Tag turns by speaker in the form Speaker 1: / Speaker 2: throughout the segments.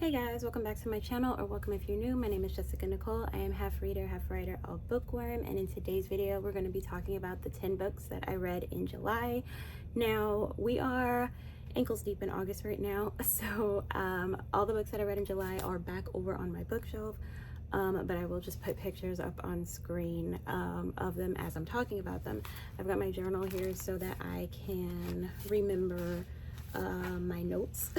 Speaker 1: Hey guys, welcome back to my channel, or welcome if you're new. My name is Jessica Nicole. I am half reader, half writer, all bookworm, and in today's video we're going to be talking about the 10 books that I read in July. Now, we are ankles deep in August right now, so all the books that I read in July are back over on my bookshelf, but I will just put pictures up on screen of them as I'm talking about them. I've got my journal here so that I can remember my notes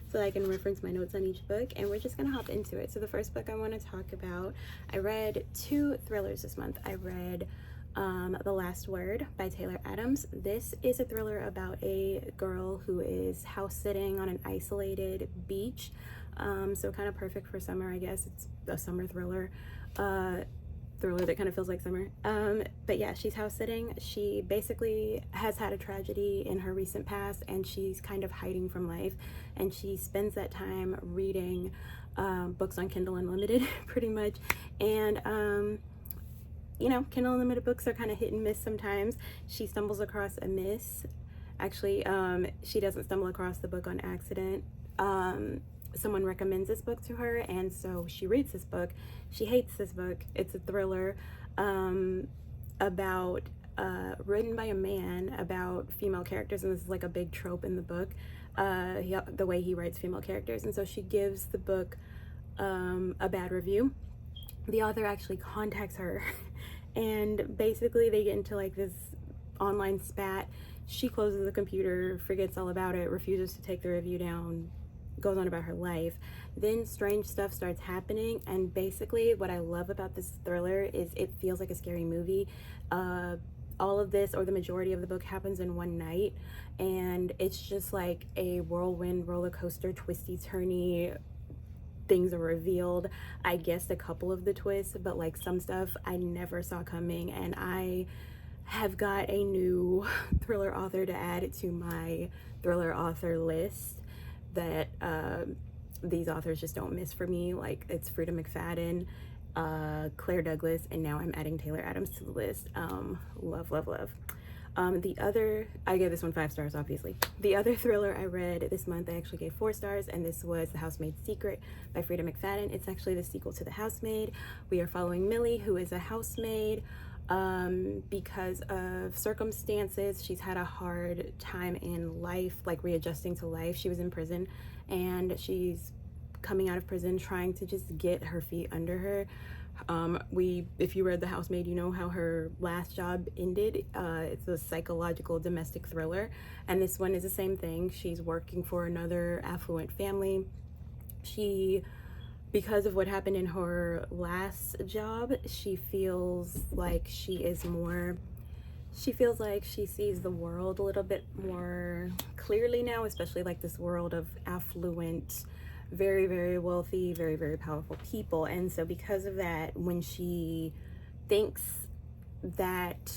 Speaker 1: so I can reference my notes on each book, and we're just gonna hop into it. So the first book I want to talk about, I read 2 thrillers this month. I read The Last Word by Taylor Adams. This is a thriller about a girl who is house sitting on an isolated beach, so kind of perfect for summer, I guess. It's a summer thriller that kind of feels like summer. But yeah, she's house sitting. She basically has had a tragedy in her recent past, and she's kind of hiding from life, and she spends that time reading books on Kindle Unlimited pretty much. And you know, Kindle Unlimited books are kind of hit and miss sometimes. She stumbles across a miss. Actually, she doesn't stumble across the book on accident. Someone recommends this book to her, and so she reads this book. She hates this book. It's a thriller about written by a man about female characters, and this is like a big trope in the book, the way he writes female characters. And so she gives the book a bad review. The author actually contacts her and basically they get into like this online spat. She closes the computer, forgets all about it, refuses to take the review down, goes on about her life. Then strange stuff starts happening, and basically what I love about this thriller is it feels like a scary movie. All of this, or the majority of the book, happens in one night, and it's just like a whirlwind roller coaster, twisty turny. Things are revealed. I guessed a couple of the twists, but like some stuff I never saw coming, and I have got a new thriller author to add to my thriller author list that these authors just don't miss for me. Like, it's Frida McFadden, Claire Douglas, and now I'm adding Taylor Adams to the list. Love, love, love. I gave this one 5 stars, obviously. The other thriller I read this month, I actually gave 4 stars, and this was The Housemaid's Secret by Frida McFadden. It's actually the sequel to The Housemaid. We are following Millie, who is a housemaid. Because of circumstances, she's had a hard time in life, like readjusting to life. She was in prison, and she's coming out of prison trying to just get her feet under her. If you read The Housemaid, you know how her last job ended. It's a psychological domestic thriller, and this one is the same thing. She's working for another affluent family. Because of what happened in her last job, she feels like she sees the world a little bit more clearly now, especially like this world of affluent, very, very wealthy, very, very powerful people. And so because of that, when she thinks that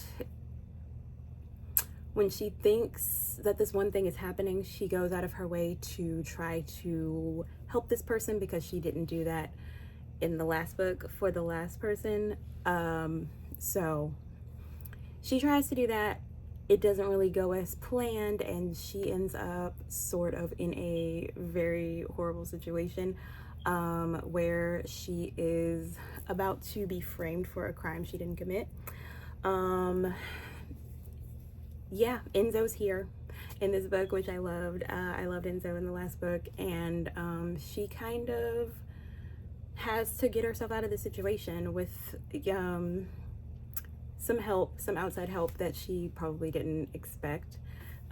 Speaker 1: this one thing is happening, she goes out of her way to try to help this person, because she didn't do that in the last book for the last person. So she tries to do that. It doesn't really go as planned, and she ends up sort of in a very horrible situation where she is about to be framed for a crime she didn't commit. Yeah, Enzo's here in this book, which I loved. I loved Enzo in the last book, and she kind of has to get herself out of the situation with some help, some outside help that she probably didn't expect.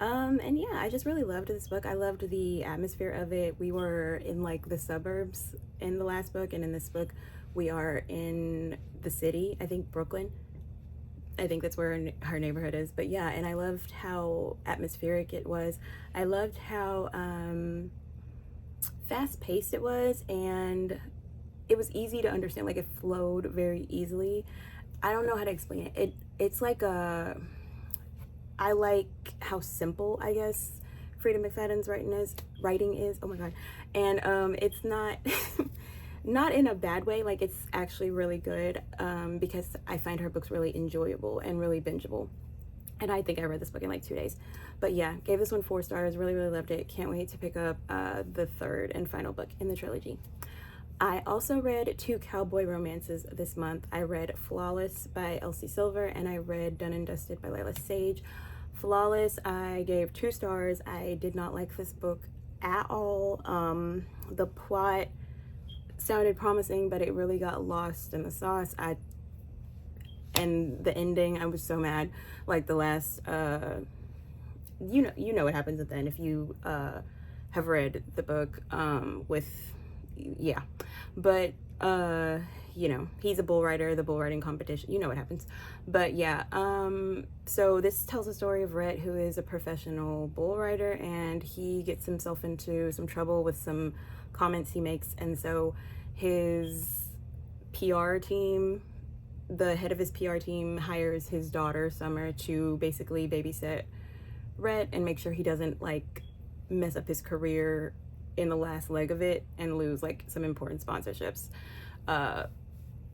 Speaker 1: And yeah, I just really loved this book. I loved the atmosphere of it. We were in like the suburbs in the last book, and in this book we are in the city, I think Brooklyn. I think that's where her neighborhood is. But yeah, and I loved how atmospheric it was. I loved how fast-paced it was, and it was easy to understand. Like, it flowed very easily. I don't know how to explain it. It's like I like how simple, I guess, Frida McFadden's writing is. Oh my god. And it's not not in a bad way. Like, it's actually really good, because I find her books really enjoyable and really bingeable. And I think I read this book in like 2 days. But yeah, gave this one 4 stars. Really, really loved it. Can't wait to pick up the third and final book in the trilogy. I also read 2 cowboy romances this month. I read Flawless by Elsie Silver, and I read Done and Dusted by Layla Sage. Flawless, I gave 2 stars. I did not like this book at all. The plot sounded promising, but it really got lost in the sauce. And the ending, I was so mad. Like the last, you know what happens at the end if you have read the book yeah. But you know, he's a bull rider, the bull riding competition, you know what happens. But yeah, so this tells the story of Rhett, who is a professional bull rider, and he gets himself into some trouble with some comments he makes, and so his PR team, the head of his PR team, hires his daughter Summer to basically babysit Rhett and make sure he doesn't like mess up his career in the last leg of it and lose like some important sponsorships.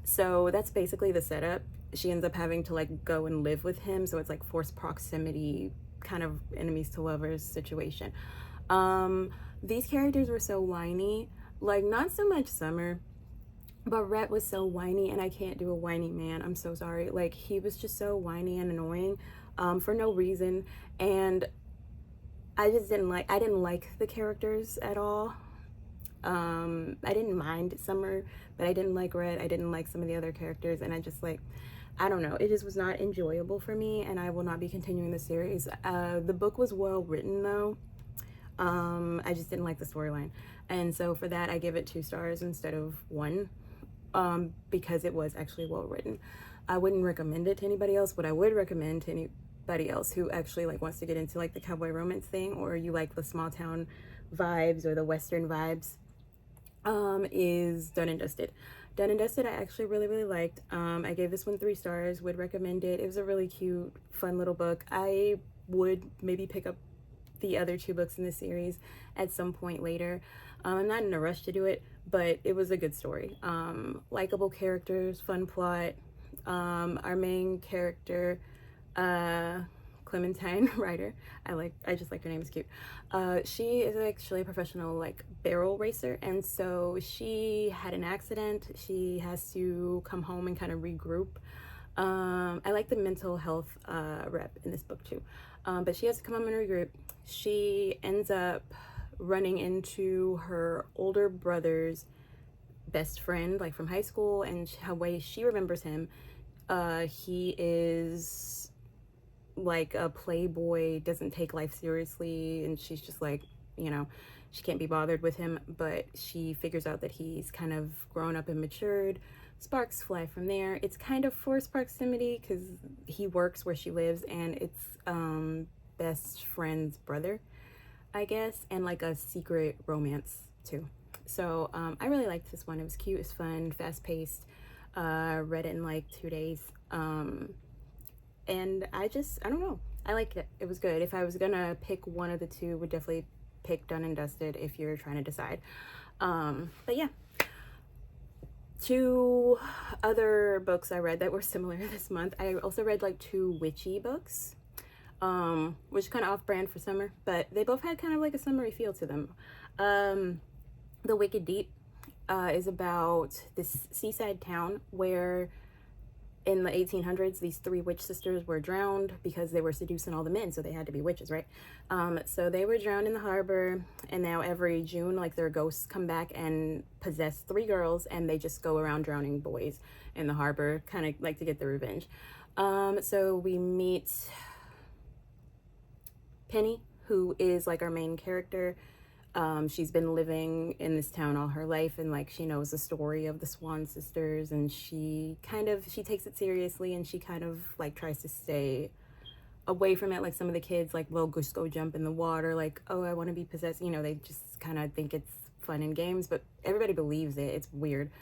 Speaker 1: So that's basically the setup. She ends up having to like go and live with him, so it's like forced proximity, kind of enemies to lovers situation. These characters were so whiny, like not so much Summer, but Rhett was so whiny, and I can't do a whiny man. I'm so sorry. Like, he was just so whiny and annoying for no reason, and I didn't like the characters at all. I didn't mind Summer, but I didn't like Rhett. I didn't like some of the other characters, and I just like, I don't know. It just was not enjoyable for me, and I will not be continuing the series. The book was well written though. I just didn't like the storyline, and so for that I give it 2 stars instead of 1. Because it was actually well written. I wouldn't recommend it to anybody else. What I would recommend to anybody else who actually like wants to get into like the cowboy romance thing, or you like the small town vibes or the western vibes, is Done and Dusted. Done and Dusted I actually really, really liked. I gave this one 3 stars, would recommend it. It was a really cute, fun little book. I would maybe pick up the other 2 books in the series at some point later. I'm not in a rush to do it, but it was a good story. Likable characters, fun plot. Our main character, Clementine Ryder, I just like her name, is cute. She is actually a professional like barrel racer, and so she had an accident. She has to come home and kind of regroup. I like the mental health rep in this book too, but she has to come home and regroup. She ends up running into her older brother's best friend, like from high school, and how way she remembers him, he is like a playboy, doesn't take life seriously, and she's just like, you know, she can't be bothered with him, but she figures out that he's kind of grown up and matured. Sparks fly from there. It's kind of forced proximity because he works where she lives, and it's best friend's brother, I guess, and like a secret romance too. So I really liked this one. It was cute, it was fun, fast-paced. Read it in like 2 days. And I don't know, I liked it. It was good. If I was gonna pick one of the 2, would definitely pick Done and Dusted if you're trying to decide. But yeah, 2 other books I read that were similar this month. I also read like 2 witchy books, which is kind of off-brand for summer, but they both had kind of like a summery feel to them. The Wicked Deep is about this seaside town where in the 1800s these 3 witch sisters were drowned because they were seducing all the men, so they had to be witches, right? So they were drowned in the harbor, and now every June like their ghosts come back and possess 3 girls, and they just go around drowning boys in the harbor, kind of like to get their revenge. So we meet Penny, who is like our main character. She's been living in this town all her life, and like she knows the story of the Swan sisters, and she takes it seriously, and she kind of like tries to stay away from it. Like some of the kids like will just go jump in the water, like, oh, I want to be possessed, you know, they just kind of think it's fun and games, but everybody believes it. It's weird,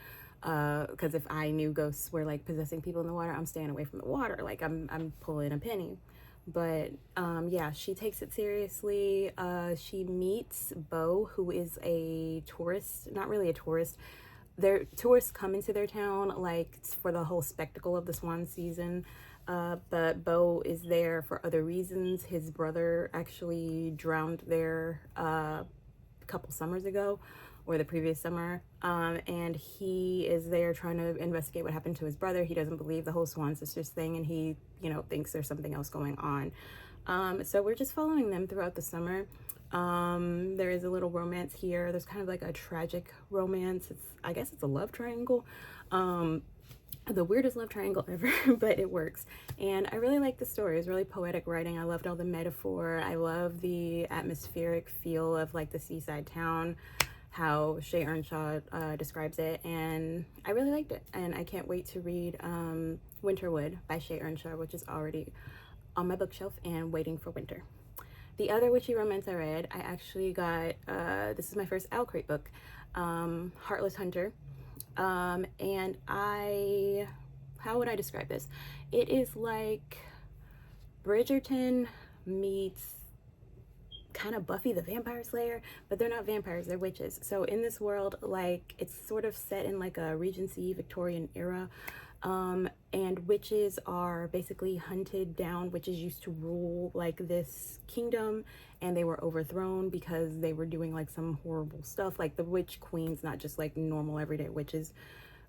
Speaker 1: because if I knew ghosts were like possessing people in the water, I'm staying away from the water, like I'm pulling a Penny. But yeah, she takes it seriously. She meets Bo, who is a tourist, not really a tourist. Tourists come into their town like for the whole spectacle of the swan season. but Bo is there for other reasons. His brother actually drowned there a couple summers ago, or the previous summer, and he is there trying to investigate what happened to his brother. He doesn't believe the whole Swan Sisters thing, and he, thinks there's something else going on. So we're just following them throughout the summer. There is a little romance here. There's kind of like a tragic romance. I guess it's a love triangle. The weirdest love triangle ever, but it works. And I really like the story. It's really poetic writing. I loved all the metaphor. I love the atmospheric feel of like the seaside town, how Shea Earnshaw describes it, and I really liked it. And I can't wait to read Winterwood by Shea Earnshaw, which is already on my bookshelf and waiting for winter. The other witchy romance I read, I actually got, this is my first Owl Crate book, Heartless Hunter. And how would I describe this? It is like Bridgerton meets kind of Buffy the Vampire Slayer, but they're not vampires, they're witches. So in this world, like, it's sort of set in like a Regency Victorian era, and witches are basically hunted down. Witches used to rule like this kingdom, and they were overthrown because they were doing like some horrible stuff. Like the witch queens, not just like normal everyday witches.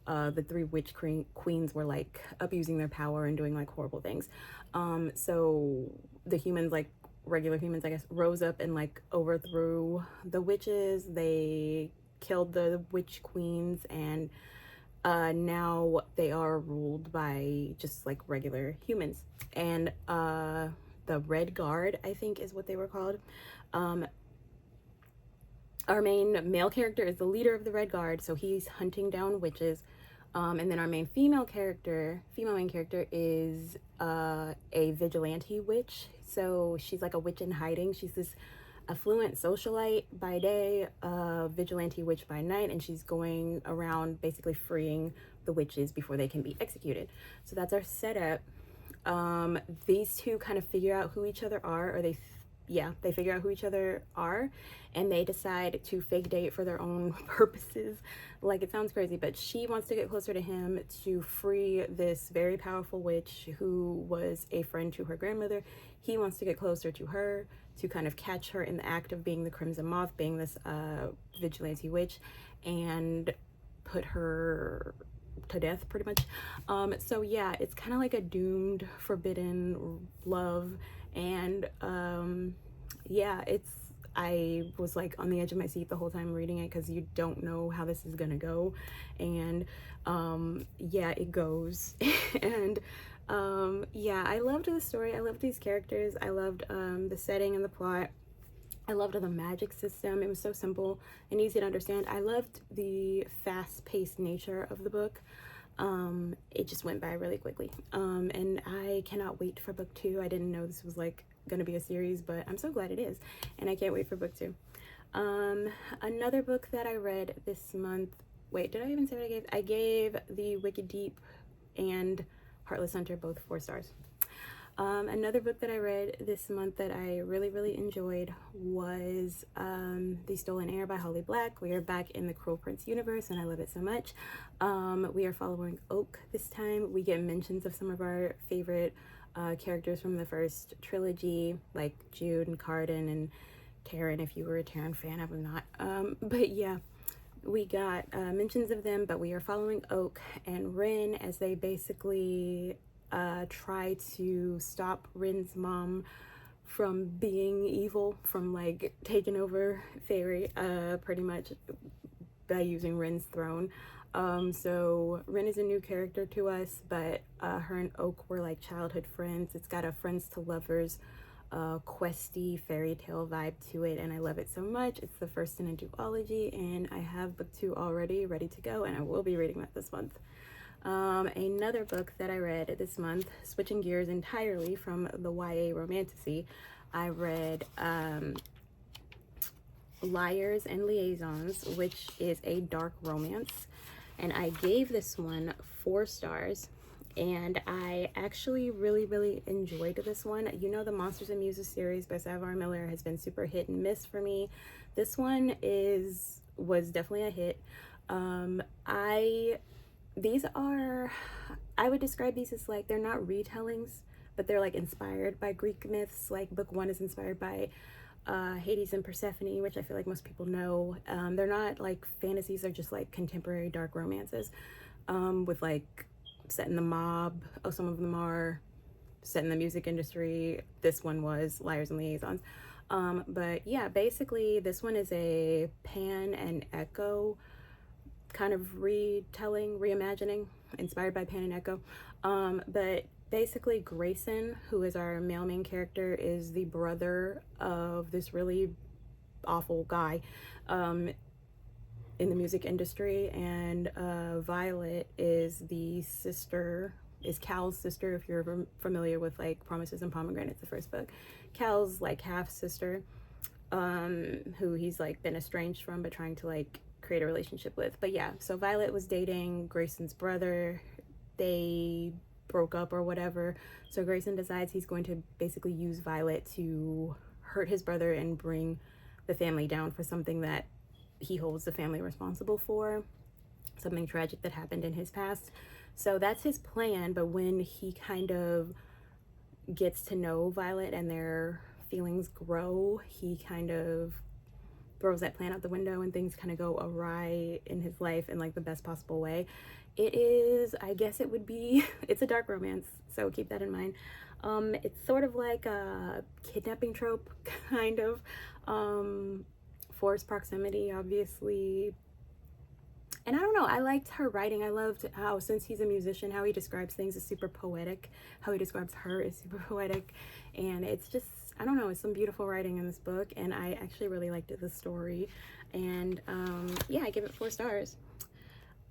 Speaker 1: The three witch queens were like abusing their power and doing like horrible things. So the humans, like regular humans, I guess, rose up and like overthrew the witches. They killed the witch queens, and now they are ruled by just like regular humans. And the Red Guard, I think is what they were called. Our main male character is the leader of the Red Guard, so he's hunting down witches. And then our main female main character is a vigilante witch. So she's like a witch in hiding. She's this affluent socialite by day, vigilante witch by night, and she's going around basically freeing the witches before they can be executed. So that's our setup. These two kind of figure out who each other are, or they figure out who each other are, and they decide to fake date for their own purposes. Like, it sounds crazy, but she wants to get closer to him to free this very powerful witch who was a friend to her grandmother. He wants to get closer to her to kind of catch her in the act of being the Crimson Moth, being this vigilante witch, and put her to death pretty much. So yeah, it's kind of like a doomed, forbidden love. And yeah, I was like on the edge of my seat the whole time reading it, because you don't know how this is gonna go. And yeah, it goes. And yeah, I loved the story. I loved these characters. I loved the setting and the plot. I loved the magic system. It was so simple and easy to understand. I loved the fast-paced nature of the book. It just went by really quickly. And I cannot wait for book 2. I didn't know this was like gonna be a series, but I'm so glad it is, and I can't wait for book 2. Another book that I read this month, wait, did I even say what I gave? I gave The Wicked Deep and Heartless Hunter both 4 stars. Another book that I read this month that I really, really enjoyed was The Stolen Heir by Holly Black. We are back in the Cruel Prince universe, and I love it so much. We are following Oak this time. We get mentions of some of our favorite characters from the first trilogy, like Jude and Carden and Taryn, if you were a Taryn fan. I was not. But yeah, we got mentions of them, but we are following Oak and Rin as they basically try to stop Rin's mom from being evil, from like taking over Fairy, pretty much by using Rin's throne. So Rin is a new character to us, but her and Oak were like childhood friends. It's got a friends to lovers questy fairy tale vibe to it, and I love it so much. It's the first in a duology, and I have book 2 already ready to go, and I will be reading that this month. Another book that I read this month, switching gears entirely from the YA romantasy, I read Liars and Liaisons, which is a dark romance, and I gave this one 4 stars. And I actually really, really enjoyed this one. You know, the Monsters and Muses series by Savar Miller has been super hit and miss for me. This one was definitely a hit. These are I would describe these as like, they're not retellings, but they're like inspired by Greek myths. Like book one is inspired by Hades and Persephone, which I feel like most people know. They're not like fantasies, they're just like contemporary dark romances, with like set in the mob. Oh, some of them are set in the music industry. This one was Liars and Liaisons. But yeah, basically this one is a Pan and Echo kind of retelling, reimagining, inspired by Pan and Echo. But basically Grayson, who is our male main character, is the brother of this really awful guy in the music industry, and Violet is Cal's sister, if you're familiar with like Promises and Pomegranates, the first book. Cal's like half sister, who he's like been estranged from but trying to like create a relationship with. But yeah, so Violet was dating Grayson's brother. They broke up or whatever, so Grayson decides he's going to basically use Violet to hurt his brother and bring the family down for something that he holds the family responsible for, something tragic that happened in his past. So that's his plan. But when he kind of gets to know Violet and their feelings grow, he kind of throws that plan out the window and things kind of go awry in his life in like the best possible way. It is, I guess it would be, it's a dark romance, so keep that in mind. It's sort of like a kidnapping trope, kind of. Forced proximity, obviously. And I don't know, I liked her writing. I loved how, since he's a musician, how he describes things is super poetic. How he describes her is super poetic. And it's just, I don't know, it's some beautiful writing in this book. And I actually really liked the story. And yeah, I give it 4 stars.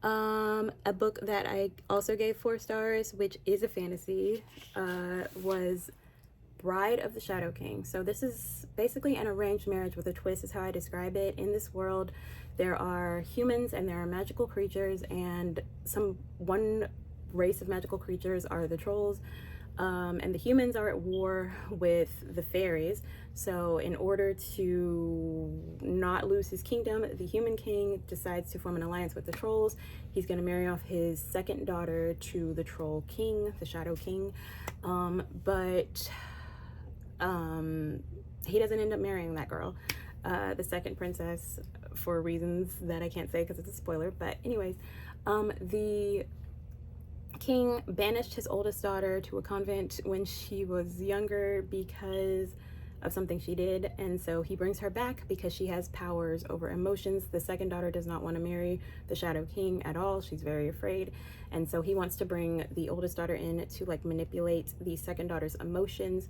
Speaker 1: A book that I also gave 4 stars, which is a fantasy, was Bride of the Shadow King. So this is basically an arranged marriage with a twist, is how I describe it. In this world, there are humans and there are magical creatures, and one race of magical creatures are the trolls, and the humans are at war with the fairies. So in order to not lose his kingdom, the human king decides to form an alliance with the trolls. He's going to marry off his second daughter to the troll king, the Shadow King. But he doesn't end up marrying that girl, the second princess, for reasons that I can't say because it's a spoiler. But anyways, the king banished his oldest daughter to a convent when she was younger because of something she did, and so he brings her back because she has powers over emotions. The second daughter does not want to marry the Shadow King at all. She's very afraid, and so he wants to bring the oldest daughter in to like manipulate the second daughter's emotions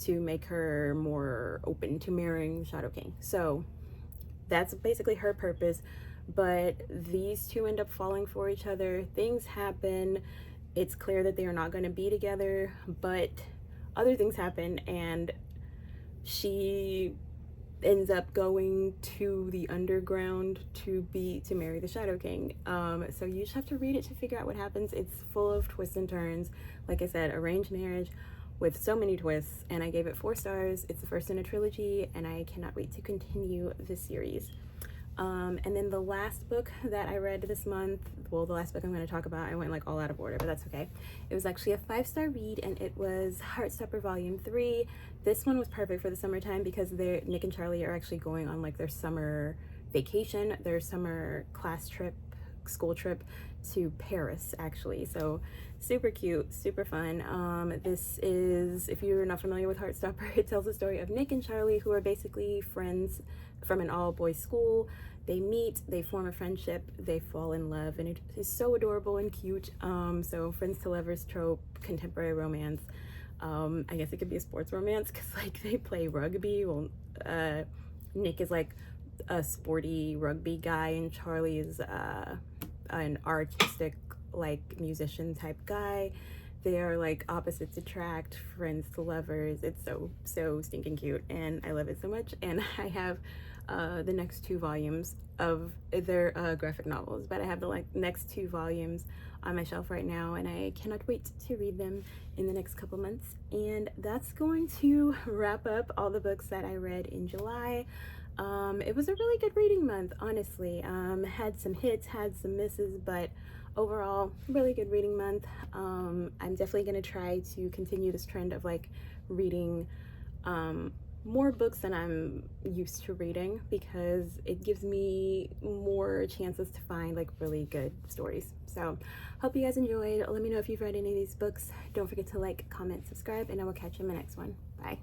Speaker 1: to make her more open to marrying the Shadow King. So that's basically her purpose. But these two end up falling for each other. Things happen. It's clear that they are not going to be together, but other things happen, and she ends up going to the underground to marry the Shadow King. So you just have to read it to figure out what happens. It's full of twists and turns. Like I said, arranged marriage with so many twists, and I gave it 4 stars. It's the first in a trilogy, and I cannot wait to continue this series. And then the last book that I read this month, well, the last book I'm going to talk about, I went like all out of order, but that's okay. It was actually a 5-star read, and it was Heartstopper Volume 3. This one was perfect for the summertime because Nick and Charlie are actually going on like their summer vacation, their summer class trip, school trip to Paris, actually. So super cute, super fun. This is, if you're not familiar with Heartstopper, it tells the story of Nick and Charlie, who are basically friends from an all-boys school. They meet, they form a friendship, they fall in love, and it is so adorable and cute. So friends to lovers trope, contemporary romance. I guess it could be a sports romance because like they play rugby. Well, Nick is like a sporty rugby guy, and Charlie is an artistic like musician type guy. They are like opposites attract, friends to lovers. It's so stinking cute, and I love it so much. And I have the next 2 volumes of their graphic novels, but I have the next 2 volumes on my shelf right now, and I cannot wait to read them in the next couple months. And that's going to wrap up all the books that I read in July. It was a really good reading month, honestly. Had some hits, had some misses, but overall, really good reading month. I'm definitely going to try to continue this trend of like reading more books than I'm used to reading, because it gives me more chances to find like really good stories. So hope you guys enjoyed. Let me know if you've read any of these books. Don't forget to like, comment, subscribe, and I will catch you in my next one. Bye.